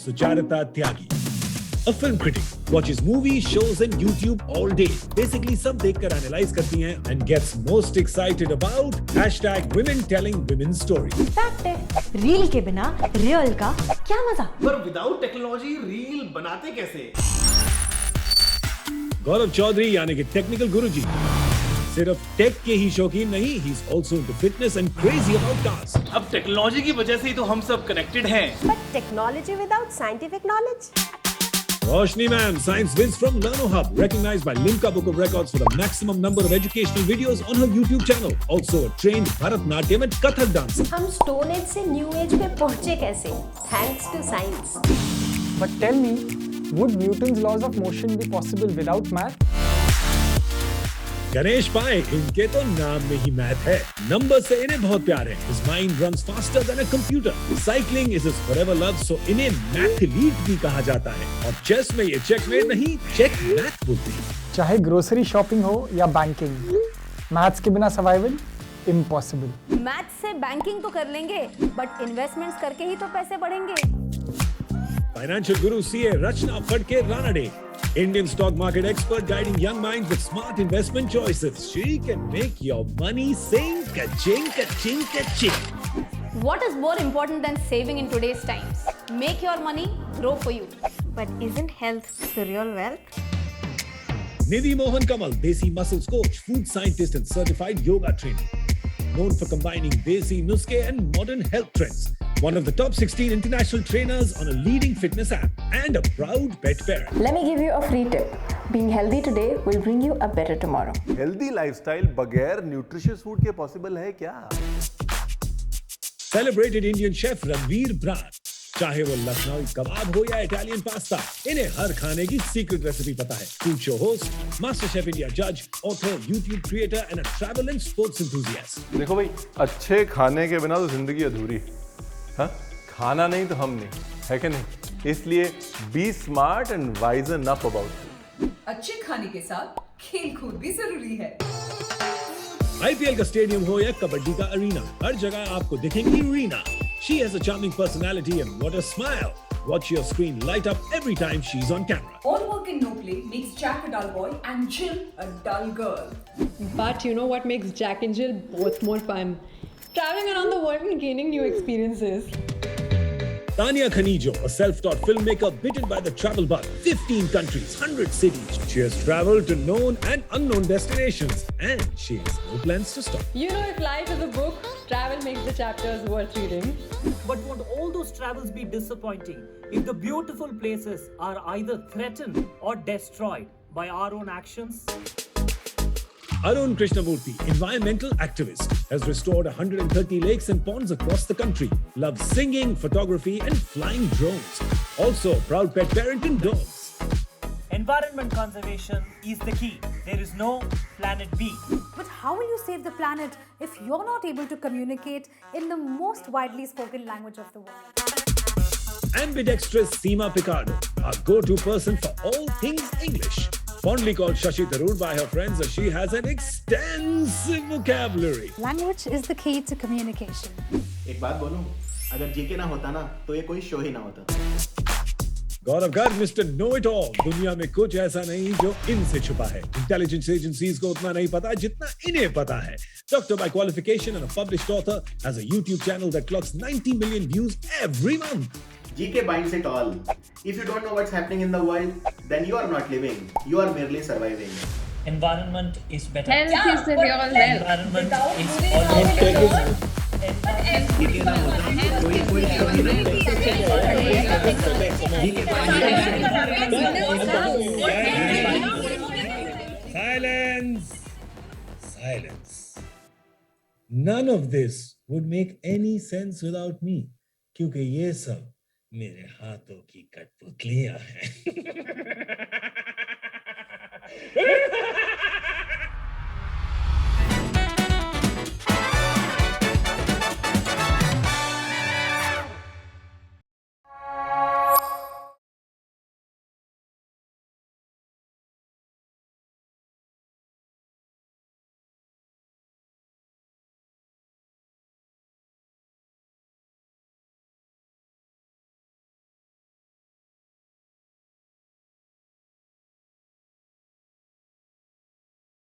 Sucharita Tyagi. A film critic watches movies, shows and YouTube all day. Basically सब देखकर analyze करती हैं and gets most excited about #women telling women's stories. Fact है, reel के बिना real का क्या मजा। पर विदाउट टेक्नोलॉजी रील बनाते कैसे? गौरव चौधरी यानी कि टेक्निकल गुरुजी सिर्फ टेक के ही शौकीन नहीं, he is also into fitness and crazy about cars. अब टेक्नोलॉजी की वजह से ही तो हम सब कनेक्टेड हैं। But technology without scientific knowledge? Roshni ma'am, science whiz from Learno Hub, recognized by Limca Book of Records for the maximum number of educational videos on her YouTube channel. Also a trained Bharatnatyam and Kathak dancer. हम stone age से new age में पहुंचे कैसे? Thanks to science. But tell me, would Newton's laws of motion be possible without math? Ganesh पाए, इनके तो नाम में ही मैथ है। नंबर से इन्हें बहुत प्यार है। His mind runs faster than a computer. Cycling is his forever love, so इन्हें मैथलीट भी कहा जाता है। और चेस में ये चेकमेट नहीं, चेक मैथ बोलते हैं। चाहे ग्रोसरी शॉपिंग हो या बैंकिंग, मैथ्स के बिना सर्वाइवल इम्पॉसिबल। मैथ से बैंकिंग तो कर लेंगे, बट इन्वेस्टमेंट्स करके ही तो पैसे बढ़ेंगे। Financial guru CA Rachna Phadke Ranade, Indian stock market expert guiding young minds with smart investment choices. She can make your money sing ka-ching, ka-ching, ka-ching. What is more important than saving in today's times? Make your money grow for you. But isn't health the real wealth? Nidhi Mohan Kamal, Desi Muscles coach, food scientist and certified yoga trainer. Known for combining Desi nuske and modern health trends. One of the top 16 international trainers on a leading fitness app and a proud pet parent. Let me give you a free tip. Being healthy today will bring you a better tomorrow. Healthy lifestyle बगैर nutritious food के possible है क्या? Celebrated Indian chef Ranveer Brar. चाहे वो लखनऊ कबाब हो या Italian pasta, इन्हें हर खाने की सीक्रेट रेसिपी पता है। Food show host, MasterChef India जज, author, YouTube creator and a travel and sports enthusiast. देखो भाई, अच्छे खाने के बिना तो जिंदगी अधूरी है। हाँ? खाना नहीं तो हम नहीं, है कि नहीं? इसलिए be smart and wise enough about. अच्छे खाने के साथ खेल कूद भी जरूरी है। आईपीएल का स्टेडियम हो या कबड्डी का अरीना, हर जगह आपको दिखेंगी Reena. She has a charming personality and what a smile. Watch your screen light up every time she's on camera. All work and no play makes Jack a dull boy and Jill a dull girl. But you know what makes Jack and Jill both more fun? Traveling around the world and gaining new experiences. Tanya Khanijo, a self-taught filmmaker bitten by the travel bug, 15 countries, 100 cities. She has traveled to known and unknown destinations and she has no plans to stop. You know, if life is a book, travel makes the chapters worth reading. But won't all those travels be disappointing if the beautiful places are either threatened or destroyed by our own actions? Arun Krishnamurthy, environmental activist, has restored 130 lakes and ponds across the country. Loves singing, photography and flying drones. Also a proud pet parent in dogs. Environment conservation is the key. There is no planet B. But how will you save the planet if you're not able to communicate in the most widely spoken language of the world? Ambidextrous Seema Picardo, our go-to person for all things English. Fondly called Shashi Tharoor by her friends as she has an extensive vocabulary. Language is the key to communication. एक बात बोलूं, अगर GK ना होता ना तो ये कोई शो ही ना होता। Gaurav Garg, mister know it all. दुनिया में कुछ ऐसा नहीं जो इनसे छुपा है। इंटेलिजेंस एजेंसीज को उतना नहीं पता जितना इन्हें पता है। Doctor by qualification and a published author, has a YouTube channel that clocks 90 million views every month. GK binds it all. If you don't know what's happening in the world, then you are not living. You are merely surviving. Environment is better. Health is the real wealth. Environment is always Silence! Silence. None of this would make any sense without me. क्योंकि ये सब मेरे हाथों की कठपुतलियां हैं।